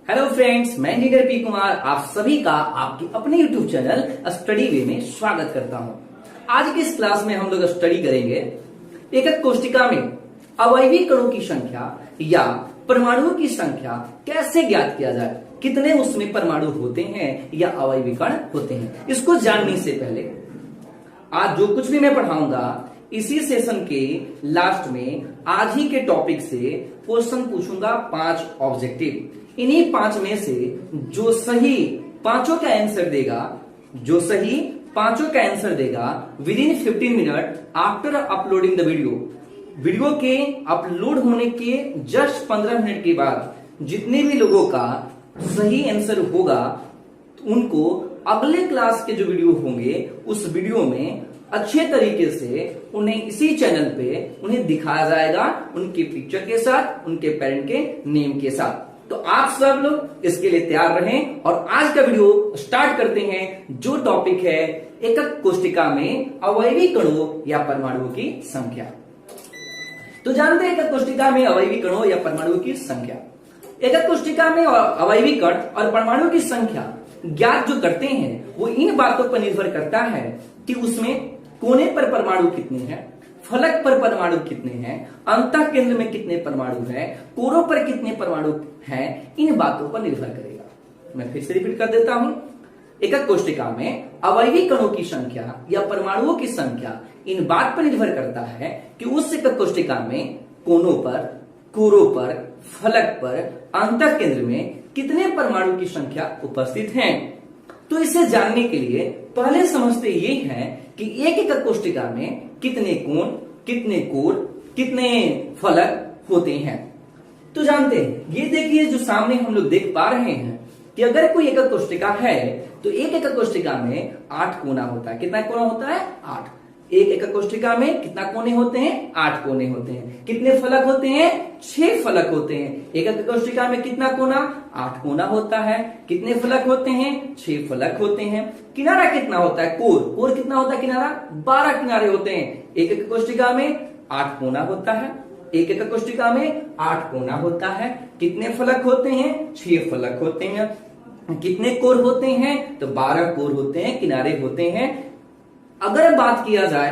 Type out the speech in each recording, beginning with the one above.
Hello friends, मैं engineer P Kumar आप सभी का आपके अपने यूट्यूब चैनल स्टडी वे में स्वागत करता हूं। आज की इस क्लास में हम लोग स्टडी करेंगे एकक कोष्टिका में अवयवी कणों की संख्या या परमाणुओं की संख्या कैसे ज्ञात किया जाए, कितने उसमें परमाणु होते हैं या अवयवी कण होते हैं। इसको जानने से पहले आज जो कुछ भी मैं पढ़ाऊंगा इसी सेशन के लास्ट में आज ही के टॉपिक से क्वेश्चन पूछूंगा 5 ऑब्जेक्टिव। इन्हीं 5 में से जो सही पांचों का आंसर देगा with in 15 minute after uploading the video के अपलोड होने के जस्ट 15 मिनट के बाद जितने भी लोगों का सही आंसर होगा उनको अगले क्लास के जो वीडियो होंगे उस वीडियो में अच्छे तरीके से उन्हें इसी चैनल पे उन्हें दिखाया जाएगा, उनके पिक्चर के साथ, उनके पेरेंट के नेम के साथ। तो आप सब लोग इसके लिए तैयार रहें और आज का वीडियो स्टार्ट करते हैं। जो टॉपिक है एकक कोष्टिका में अवयवी कणों या परमाणुओं की संख्या। तो जानते हैं एकक कोष्टिका में अवयवी कणों या परमाणुओं की संख्या। एकक कोष्टिका में अवयवी कण और परमाणुओं की संख्या ज्ञात जो करते हैं वो इन बातों पर निर्भर करता है कि उसमें कोने पर परमाणु कितने हैं, फलक पर परमाणु कितने हैं, अंतः केंद्र में कितने परमाणु हैं, कोरों पर कितने परमाणु हैं, इन बातों पर निर्भर करेगा। मैं फिर से रिपीट कर देता हूं। एकक कोष्टिका में अवयवी कणों की संख्या या परमाणुओं की संख्या इन बात पर निर्भर करता है कि उस एकक कोष्टिका में कोनों पर, कोरों पर, फलक पर, अंतः केंद्र में कितने परमाणु की संख्या उपस्थित है। तो इसे जानने के लिए पहले समझते ये हैं कि एक एकक कोष्टिका में कितने कोण, कितने कोर, कितने फलक होते हैं। तो जानते हैं, ये देखिए जो सामने हम लोग देख पा रहे हैं कि अगर कोई एकक कोष्टिका है तो एक एकक कोष्टिका में 8 कोना होता है। कितना कोना होता है? 8। एक एकक कोष्टिका में कितना कोने होते हैं? 8 कोने होते हैं। कितने फलक होते हैं? 6 फलक होते हैं। एक एकक कोष्टिका में कितना कोना? 8 कोना होता है। कितने फलक होते हैं? 6 फलक होते हैं। किनारा कितना होता है? कोर कितना होता है? किनारा 12 किनारे होते हैं। एक एकक कोष्टिका में 8 कोना होता है। एक एकक कोष्टिका में 8 कोना होता है। कितने फलक होते हैं? 6 फलक होते हैं। कितने कोर होते हैं? तो 12 कोर होते हैं, किनारे होते हैं। अगर बात किया जाए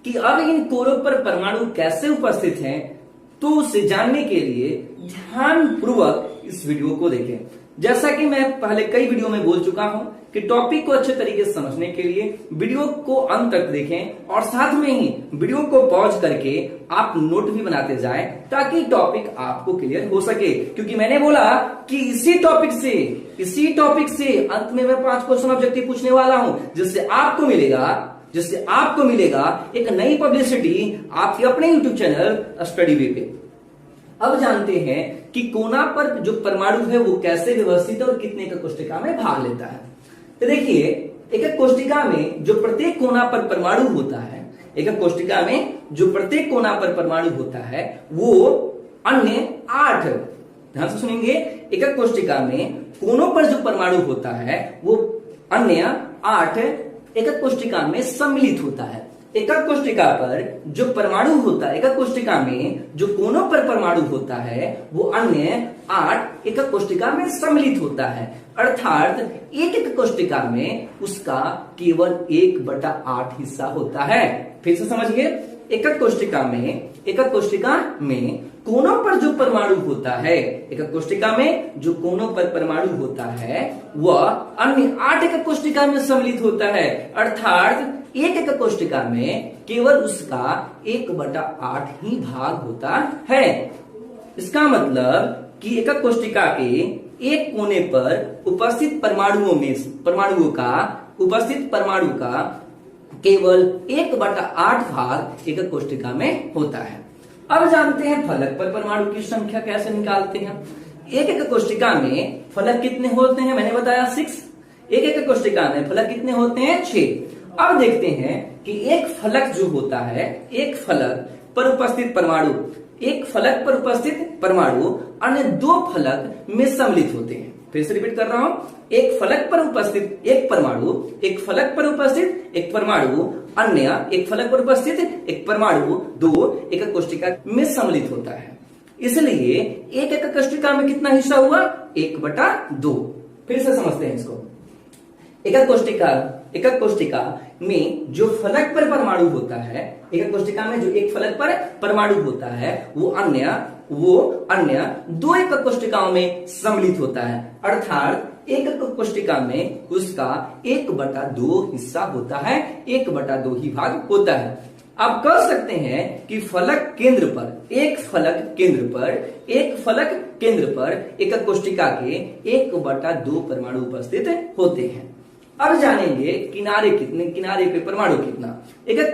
कि अब इन कोरों पर परमाणु कैसे उपस्थित हैं, तो उसे जानने के लिए ध्यानपूर्वक इस वीडियो को देखें। जैसा कि मैं पहले कई वीडियो में बोल चुका हूं कि टॉपिक को अच्छे तरीके से समझने के लिए वीडियो को अंत तक देखें और साथ में ही वीडियो को पॉज करके आप नोट भी बनाते जाएं ताकि टॉपिक आपको क्लियर हो सके। क्योंकि मैंने बोला कि इसी टॉपिक से अंत में मैं 5 क्वेश्चन ऑब्जेक्टिव पूछने वाला हूं जिससे आपको मिलेगा एक नई पब्लिसिटी आपके अपने यूट्यूब चैनल स्टडी वे पे। अब जानते हैं कि कोना पर जो परमाणु है वो कैसे व्यवस्थित है और कितने एकक कोष्टिका में भाग लेता है। तो देखिए, एकक कोष्टिका में जो प्रत्येक कोना पर परमाणु होता है, एकक कोष्टिका में जो प्रत्येक कोना पर परमाणु होता है वो अन्य 8, ध्यान से सुनेंगे, एकक कोष्टिका में कोनों पर जो परमाणु होता है वो अन्य 8 एकक कोष्टिका में सम्मिलित होता है। एकक कोष्टिका पर जो परमाणु होता है, एकक कोष्टिका में जो कोनों पर परमाणु होता है वो अन्य 8 एकक कोष्टिका में सम्मिलित होता है। अर्थात एक एकक कोष्टिका में उसका केवल 1/8 हिस्सा होता है। फिर से समझिए, एकक कोष्टिका में कोनों पर जो परमाणु होता है, एकक कोष्टिका में जो कोनों पर परमाणु होता है वह अन्य 8 एकक कोष्टिका में सम्मिलित होता है। अर्थात एक एकक कोष्टिका में केवल उसका 1/8 ही भाग होता है। इसका मतलब कि एकक कोष्टिका के एक कोने पर उपस्थित परमाणु का केवल 1/8 भाग एकक कोष्टिका में होता है। अब जानते हैं फलक पर परमाणु की संख्या कैसे निकालते हैं। एक एकक कोष्टिका में फलक कितने होते हैं? मैंने बताया 6। एक एकक कोष्टिका में फलक कितने होते हैं? 6। अब देखते हैं कि एक फलक जो होता है, एक फलक पर उपस्थित परमाणु अन्य 2 फलक में सम्मिलित होते हैं। फिर से रिपीट कर रहा हूं, एक फलक पर उपस्थित एक परमाणु अन्य एक फलक पर उपस्थित एक परमाणु 2 एकक कोष्टिका में सम्मिलित होता है। इसलिए एक एकक कोशिका में कितना हिस्सा हुआ? 1/2। फिर से समझते हैं इसको। एकक कोशिका में जो फलक पर परमाणु होता है, एकक कोशिका में जो एक फलक पर परमाणु होता है वो अन्य 2 एकक कोशिकाओं में सम्मिलित होता है, अर्थात एकक कोशिका में उसका 1/2 हिस्सा होता है, 1/2 ही भाग होता है। आप कह सकते हैं कि एक फलक केंद्र पर एकक कोशिका के 1/2 परमाणु उपस्थित होते हैं। अब जानेंगे किनारे पे परमाणु कितना। एकक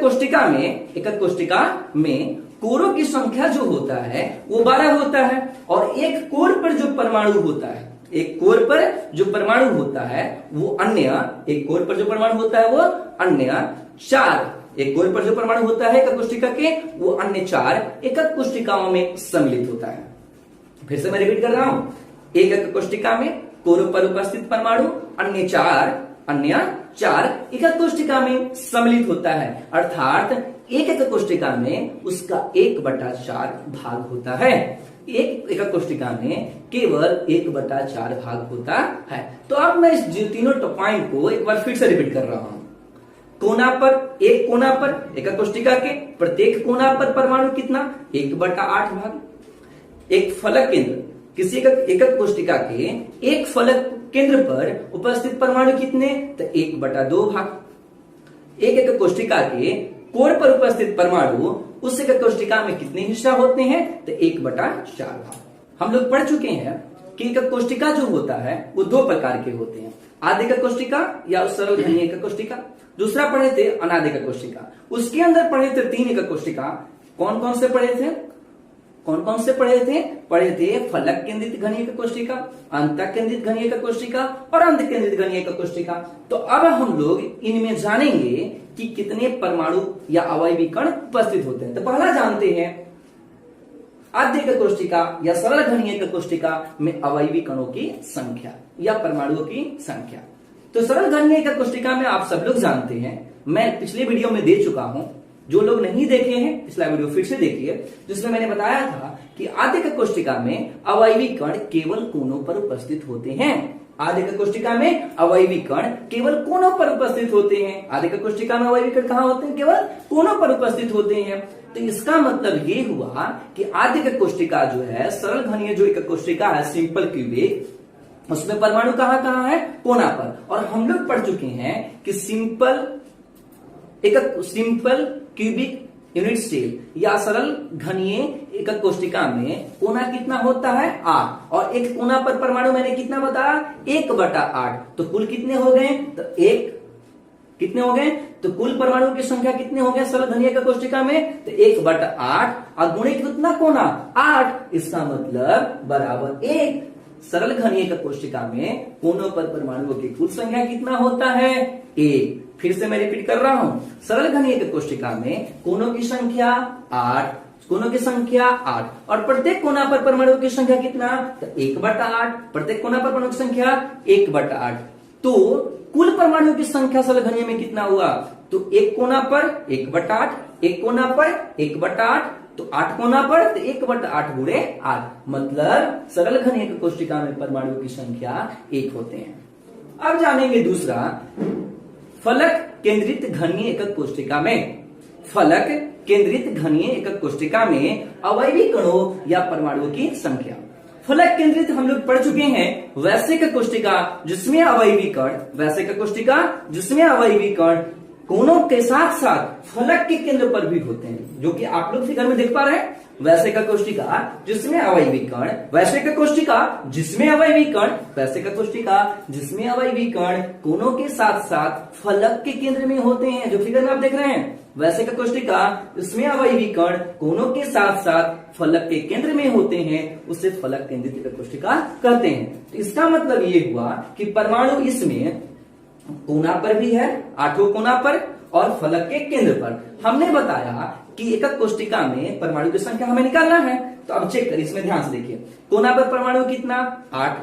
कोशिका में कोरों की संख्या जो होता है वो 12 होता है, और एक कोर पर जो परमाणु होता है वो अन्य 4 एकक कोशिकाओं में सम्मिलित होता है। फिर से मैं रिपीट कर रहा हूं, एक एकक कोशिका में कोरों पर उपस्थित परमाणु अन्य 4 एकक कोशिका में सम्मिलित होता है, अर्थात एक एकक कोशिका में उसका 1/4 भाग होता है। एक एकक कोशिका में केवल 1/4 भाग होता है। तो अब मैं इस तीनों पॉइंट को एक बार फिर से रिपीट कर रहा हूं। एक कोना पर एकक कोशिका के प्रत्येक कोना पर परमाणु कितना? 1/8 भाग। एक फलक केंद्र, किसी एकक कोशिका के एक फलक केंद्र पर उपस्थित परमाणु कितने? तो 1/2 भाग। एक एकक कोशिका के कोर पर उपस्थित परमाणु उस एकक कोशिका में कितने हिस्सा होते हैं? तो 1/4 भाग। हम लोग पढ़ चुके हैं कि एकक कोशिका जो होता है वो 2 प्रकार के होते हैं, आदि एकक कोशिका या सरल घनीय एकक कोशिका। दूसरा पढ़े थे अनादि एकक कोशिका। उसके अंदर पढ़े थे 3 एकक कोशिका। कौन कौन से पढ़े थे? पढ़े थे फलक केंद्रित घनीय एकक कोशिका, अंतः केंद्रित घनीय एकक कोशिका और अंध केंद्रित घनीय एकक कोशिका। तो अब हम लोग इनमें जानेंगे कि कितने परमाणु या अवयवी कण उपस्थित होते हैं। तो पहला जानते हैं आद्य एकक कोशिका या सरल घनीय एकक कोशिका में अवयवी कणों की संख्या या परमाणुओं की संख्या। तो सरल घनीय एकक कोशिका में आप सब लोग जानते हैं, मैं पिछले वीडियो में दे चुका हूं। जो लोग नहीं देखे हैं पिछला वीडियो फिर से देखिए, जिसमें मैंने बताया था कि आद्य एकक कोशिका में अवयवी कण केवल कोनों पर उपस्थित होते हैं। आद्य एकक कोशिका में अवयवी कण केवल कोनों पर उपस्थित होते हैं। आद्य एकक कोशिका में अवयवी कण कहां होते हैं? केवल कोनों पर उपस्थित होते हैं। तो इसका मतलब ये हुआ कि आद्य एकक कोशिका जो है, सरल घनीय जो एकक कोशिका है, सिंपल क्यूबिक, उसमें परमाणु कहां है? कोना पर। और हम लोग पढ़ चुके हैं कि सिंपल क्यूबिक यूनिट सेल या सरल घनीय एकक कोशिका में कोना कितना होता है? 8, और एक कोना पर परमाणु मैंने कितना बताया? 1/8। तो कुल कितने हो गए? तो कुल परमाणु की संख्या कितने हो गए सरल घनीय एकक कोशिका में? तो 1/8 और गुणे कितना कोना? 8। इसका मतलब बराबर 1। सरल घनीय एकक कोशिका में कोनों पर परमाणुओं की कुल संख्या कितना होता है? 1। फिर से मैं रिपीट कर रहा हूं, सरल घनीय एकक कोशिका में कोनों की संख्या 8 और प्रत्येक कोना पर परमाणुओं की संख्या कितना? तो 1/8। प्रत्येक कोना पर परमाणु की संख्या 1/8। तो कुल परमाणुओं की संख्या सरल घनीय में कितना हुआ? तो एक कोना पर 1/8, एक कोना पर 1/8, तो 8 कोना पर तो 1/8 गुणे 8, मतलब सरल घनीय एकक कोशिका में परमाणुओं की संख्या 1 होते हैं। अब जानेंगे दूसरा, फलक केंद्रित घनीय एकक कोशिका में अवयवी कणों या परमाणुओं की संख्या। फलक केंद्रित हम लोग पढ़ चुके हैं वैसे एकक कोशिका जिसमें अवयवी कण कोनों के साथ साथ फलक के केंद्र पर भी होते हैं, जो कि आप लोग फिगर में देख पा रहे हैं। वैसे एकक कोशिका जिसमें अवयवी कण, वैसे एकक कोशिका जिसमें अवयवी कण, वैसे एकक कोशिका जिसमें अवयवी कण कोनों के साथ साथ फलक के केंद्र में होते हैं, जो फिगर में आप देख रहे हैं। वैसे एकक कोशिका जिसमें अवयवी कण कोनों के साथ साथ फलक के केंद्र में होते हैं, उसे फलक केंद्रित एकक कोशिका कहते हैं। तो इसका मतलब ये हुआ कि परमाणु इसमें कोना पर भी है, 8 कोना पर, और फलक के केंद्र पर। हमने बताया कि एकक कोशिका में परमाणु की संख्या हमें निकालना है, तो अब चेक करिए, इसमें ध्यान से देखिए। कोना पर परमाणु कितना? 8।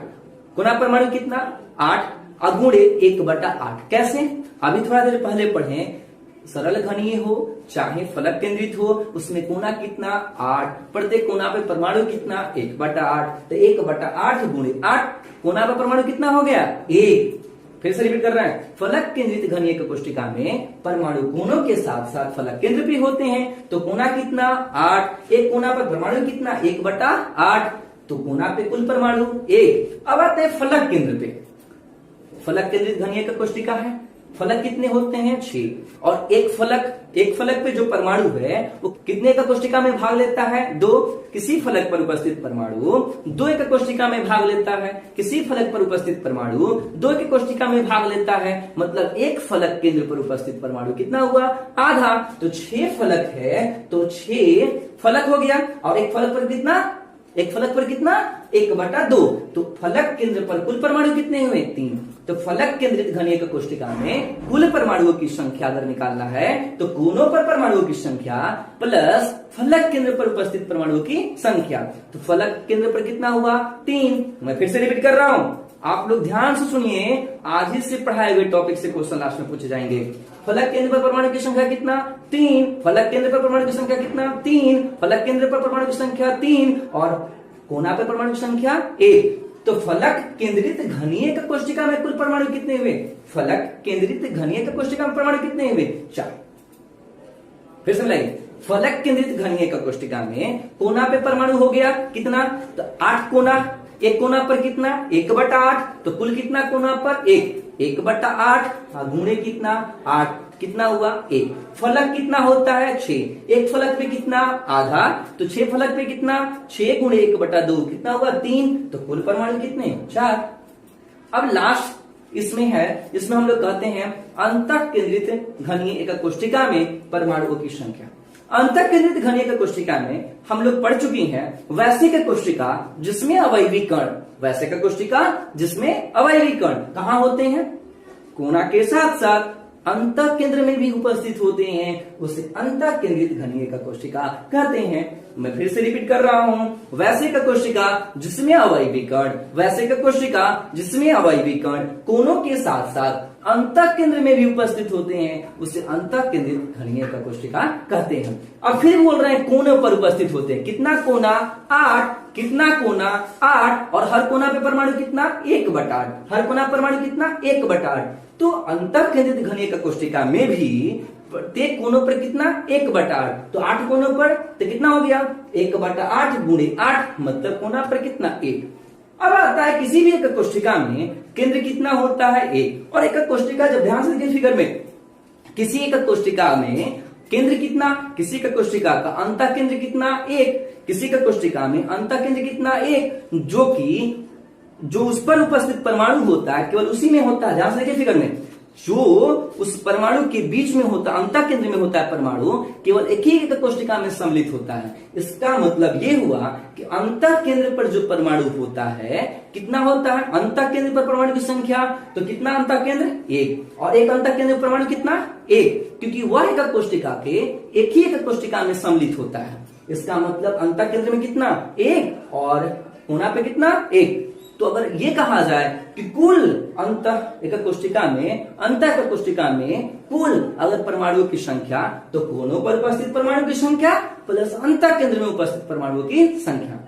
कोना परमाणु कितना? 8 गुणे 1/8। कैसे? अभी थोड़ा देर पहले पढ़े सरल घनीय हो चाहे फलक केंद्रित हो, उसमें कोना कितना 8, प्रत्येक कोना पे परमाणु कितना 1/8, तो 1/8 गुणे 8, कोना पे परमाणु कितना हो गया 1। फिर से रिपीट कर रहे हैं, फलक केंद्रित घनीय कोष्टिका में परमाणु कोनों के साथ साथ फलक केंद्र भी होते हैं, तो कोना कितना 8, एक कोना पर परमाणु कितना 1/8, तो कोना पे कुल परमाणु 1। अब आते हैं फलक केंद्र पे। फलक केंद्रित घनीय कोष्टिका है, फलक कितने होते हैं 6, और एक फलक पे जो परमाणु है वो कितने का कोष्टिका में भाग लेता है 2। किसी फलक पर उपस्थित परमाणु 2 एक कोष्टिका में भाग लेता है, किसी फलक पर उपस्थित परमाणु 2 एक कोष्टिका में भाग लेता है, मतलब एक फलक केंद्र पर उपस्थित परमाणु कितना हुआ आधा, तो 6 फलक है तो 6 फलक हो गया, और एक फलक पर कितना 1/2, तो फलक केंद्र पर कुल परमाणु कितने हुए 3। तो फलक केंद्रित घनीय कोष्टिका में कुल परमाणुओं की संख्या अगर निकालना है तो कोनों पर परमाणुओं की संख्या प्लस फलक केंद्र पर उपस्थित परमाणुओं की संख्या, तो फलक केंद्र पर कितना हुआ 3। मैं फिर से रिपीट कर रहा हूं, आप लोग ध्यान से सुनिए, आज ही से पढ़ाए हुए टॉपिक से क्वेश्चन लास्ट में पूछे जाएंगे। फलक केंद्र पर परमाणु की संख्या कितना 3, फलक केंद्र पर परमाणु की संख्या कितना 3, फलक केंद्र पर परमाणु की संख्या 3, और कोना पर परमाणु की संख्या 1। तो फलक केंद्रित घनीय कोष्टिका में कुल परमाणु कितने हुए, फलक केंद्रित घनीय कोष्टिका में परमाणु कितने हुए 4। फिर से मिलाइए, फलक केंद्रित घनीय कोष्टिका में कोना पे परमाणु हो गया कितना, तो 8 कोना, एक कोना पर कितना 1/8, तो कुल कितना कोना पर 1/8 गुणे कितना 8, कितना हुआ 1। फलक कितना होता है 6, एक फलक पे कितना आधा, तो 6 फलक पे कितना 6 गुणे 1/2 कितना हुआ 3, तो कुल परमाणु कितने 4। अब लास्ट इसमें है, इसमें हम लोग कहते हैं अंतः केंद्रित घनीय एक कोष्टिका में परमाणुओं की संख्या। अंतः केंद्रित घनीय कोष्टिका में हम लोग पढ़ चुकी हैं वैश्विक कोष्टिका जिसमें अवयवी कण, वैश्विक कोष्टिका जिसमें अवयवी कण कहां होते हैं, कोना के साथ साथ अंतः केंद्र में भी उपस्थित होते हैं, उसे अंतः केंद्रित घनीय कोष्टिका कहते हैं। मैं फिर से रिपीट कर रहा हूं, वैश्विक कोष्टिका जिसमें अवयवी कण, वैश्विक कोष्टिका जिसमें अवयवी कण कोनों के साथ साथ अंतः केंद्र में भी उपस्थित होते हैं, उसे अंतः केंद्रित घनीय कोष्टिका कहते हैं। अब फिर बोल रहे हैं कोनों पर उपस्थित होते हैं, कितना कोना 8, कितना कोना 8, और हर कोना पे परमाणु कितना 1/8, हर कोना परमाणु कितना 1/8। तो अंतः केंद्रित घनीय कोष्टिका में भी प्रत्येक कोनों पर कितना 1/8, तो 8 कोनों पर तो कितना हो गया 1/8 गुणे 8, मतलब कोना पर कितना 1। अब आता है किसी भी एक कोष्टिका में केंद्र कितना होता है 1, और एक कोष्टिका जब ध्यान से देखिए फिगर में, किसी एक कोष्टिका में केंद्र कितना, किसी का कोष्टिका का अंतः केंद्र कितना 1, किसी का कोष्टिका में अंतः केंद्र कितना 1, जो कि जो उस पर उपस्थित परमाणु होता है केवल उसी में होता है। ध्यान से देखिए फिगर में, जो उस परमाणु के बीच में होता है, अंतः केंद्र में होता है परमाणु, केवल एक ही एक कोष्टिका में सम्मिलित होता है। इसका मतलब ये हुआ कि अंतः केंद्र पर जो परमाणु होता है कितना होता है, अंतः केंद्र पर परमाणु की संख्या, तो कितना अंतः केंद्र 1, और एक अंतः केंद्र परमाणु कितना 1, क्योंकि वह एक कोष्टिका के एक ही एक कोष्टिका में सम्मिलित होता है। इसका मतलब अंतः केंद्र में कितना 1 और कोना पे कितना 1। तो अगर ये कहा जाए कि कुल अंतः एक कोष्टिका में, अंतः कोष्टिका में कुल अगर परमाणुओं की संख्या, तो कोनों पर उपस्थित परमाणु की संख्या प्लस अंतः केंद्र में उपस्थित परमाणुओं की संख्या।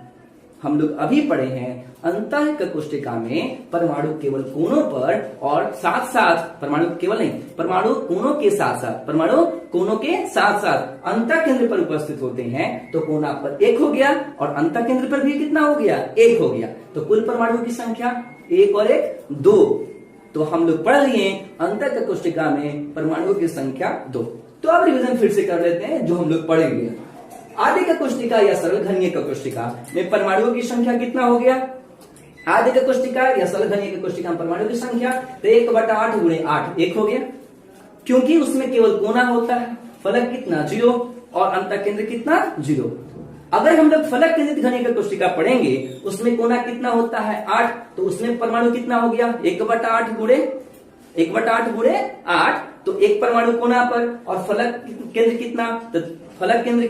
हम लोग अभी पढ़े हैं अंतः कोष्टिका में परमाणु केवल कोनों पर, और साथ साथ परमाणु केवल नहीं, परमाणु कोनों के साथ साथ, परमाणु कोनों के साथ साथ अंतः केंद्र पर उपस्थित होते हैं, तो कोना पर 1 हो गया और अंतः केंद्र पर भी कितना हो गया 1 हो गया, तो कुल परमाणुओं की संख्या 1 और 1 2। तो हम लोग पढ़ लिए अंतः कोष्टिका में परमाणुओं की संख्या 2। तो अब रिवीजन फिर से कर लेते हैं जो हम लोग पढ़ेंगे। आदि कोष्टिका या सरल घनीय कोष्टिका में परमाणुओं की संख्या कितना हो गया, आदि कोष्टिका या सरल घनीय कोष्टिका में परमाणुओं की संख्या तो 1/8 गुणे 8 1 हो गया, क्योंकि उसमें केवल कोना होता है, फलक कितना 0 और अंतः केंद्र कितना 0। अगर हम लोग फलक केंद्रित घनीय कोष्टिका पढ़ेंगे उसमें कोना कितना होता है 8, तो उसमें परमाणु कितना हो गया 1/8 गुणे 8, तो एक परमाणु कोना पर, और फलक केंद्र कितना, तो फलक केंद्र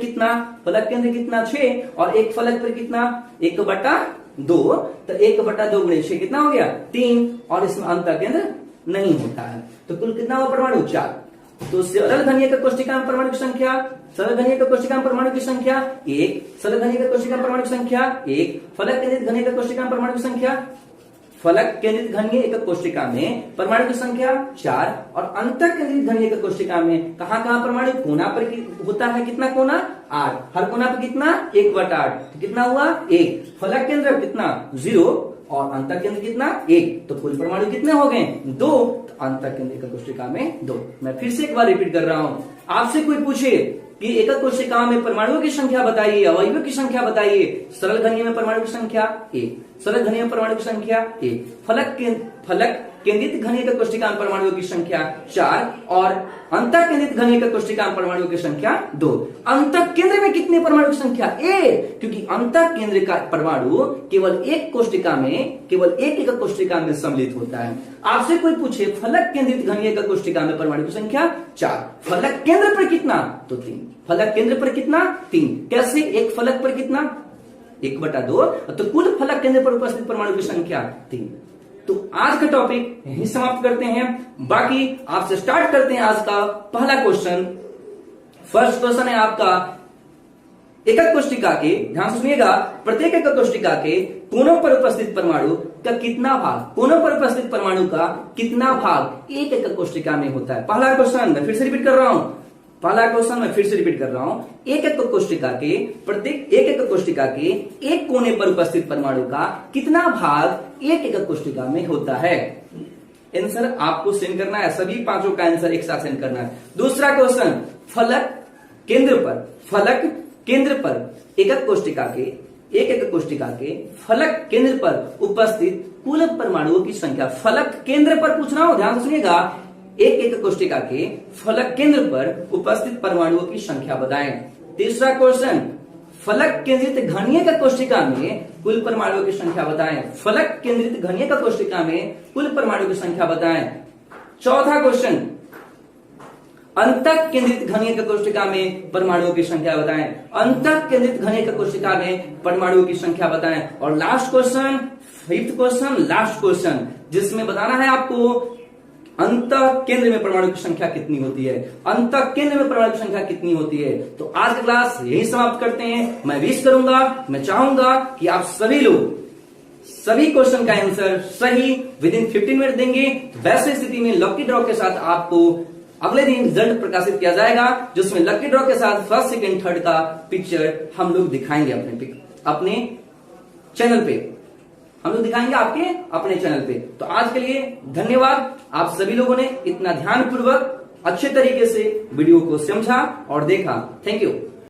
कितना 6, और एक फलक पर कितना 1/2, तो 1/2 गुणे 6 कितना हो गया 3, और इसमें अंतः केंद्र नहीं होता है, तो कुल कितना हुआ परमाणु 4। तो सरल घनीय का कोष्टिका में परमाणु की संख्या, सरल घनीय का कोष्टिका में परमाणु की संख्या 1, सरल घनीय का कोष्टिका में परमाणु की संख्या 1, फलक केंद्रित घनीय का कोष्टिका में परमाणु की संख्या, फलक केंद्रित घनीय एक कोष्टिका में परमाणु की संख्या 4 और अंतर केंद्रित घनीय एक कोष्टिका में कहां परमाणु, कोना पर होता है कितना कोना, 8, हर कोना पर कितना 1/8, तो कितना हुआ 1, फलक केंद्र कितना 0 और अंतर केंद्र कितना 1, तो कुल परमाणु कितने हो गए 2, तो अंतर केंद्र एक कोष्टिका में 2। मैं फिर से एक बार रिपीट कर रहा हूं, आपसे कोई पूछे कि एकक कोशिका में परमाणुओं की संख्या बताइए, अवयवों की संख्या बताइए, सरल घनीय में परमाणु की संख्या 1, सरल घनीय में परमाणु की संख्या 1, फलक केंद्रित घनीय का कोष्टिका में परमाणुओं की संख्या 4 और अंतर केंद्रित घनीय का कोष्टिका में परमाणुओं की संख्या 2। अंतर केंद्र में कितने परमाणु की संख्या 1, क्योंकि अंतर केंद्र का परमाणु केवल एक कोष्टिका में, केवल एक कोष्टिका में सम्मिलित होता है। आपसे कोई पूछे फलक केंद्रित घनीय का कोष्टिका में परमाणु की संख्या 4, फलक केंद्र पर कितना, तो 3, फलक केंद्र पर कितना 3, कैसे, एक फलक पर कितना 1/2, तो कुल फलक केंद्र पर उपस्थित परमाणु की संख्या 3। तो आज का टॉपिक यही समाप्त करते हैं, बाकी आपसे स्टार्ट करते हैं आज का पहला क्वेश्चन। फर्स्ट क्वेश्चन है आपका एकक कोष्टिका के, ध्यान से सुनिएगा, प्रत्येक एकक कोष्टिका के कोनों पर उपस्थित परमाणु का कितना भाग, कोनों पर उपस्थित परमाणु का कितना भाग एक एकक कोष्टिका में होता है। पहला क्वेश्चन मैं फिर से रिपीट कर रहा हूं, पहला क्वेश्चन मैं फिर से रिपीट कर रहा हूं, एक एकक कोष्टिका के, प्रत्येक एक एकक कोष्टिका के एक कोने पर उपस्थित परमाणु का कितना भाग एक एकक कोष्टिका में होता है। आंसर आपको सेंड करना है, सभी पांचों का आंसर एक साथ सेंड करना है। दूसरा क्वेश्चन, फलक केंद्र पर एकक कोष्टिका के, एक एकक कोष्टिका के फलक केंद्र पर उपस्थित कुल परमाणुओं की संख्या, फलक केंद्र पर पूछ रहा हूं, ध्यान से सुनिएगा, एक एकक कोष्टिका के फलक केंद्र पर उपस्थित परमाणुओं की संख्या बताएं। तीसरा क्वेश्चन, फलक केंद्रित घनीय का कोष्टिका में कुल परमाणुओं की संख्या बताएं, फलक केंद्रित घनीय का कोष्टिका में कुल परमाणुओं की संख्या बताएं। चौथा क्वेश्चन, अंतः केंद्रित घनीय का कोष्टिका में परमाणुओं की संख्या बताएं, अंतः केंद्रित घनीय का कोष्टिका में परमाणुओं की संख्या बताएं। और last question, fifth question, last question, जिसमें बताना है आपको अंतः केंद्र में परमाणु की संख्या कितनी होती है, अंतः केंद्र में परमाणु की संख्या कितनी होती है। तो आज की क्लास यही समाप्त करते हैं। मैं विश करूंगा, मैं चाहूंगा कि आप सभी लोग सभी क्वेश्चन का आंसर सही विद इन 15 मिनट देंगे। वैसे स्थिति में लकी ड्रॉ के साथ आपको अगले दिन रिजल्ट प्रकाशित किया जाएगा, जिसमें लकी ड्रॉ के साथ फर्स्ट, सेकंड, थर्ड का पिक्चर हम लोग दिखाएंगे अपने चैनल पे, हम लोग दिखाएंगे आपके अपने चैनल पे। तो आज के लिए धन्यवाद, आप सभी लोगों ने इतना ध्यानपूर्वक अच्छे तरीके से वीडियो को समझा और देखा। Thank you.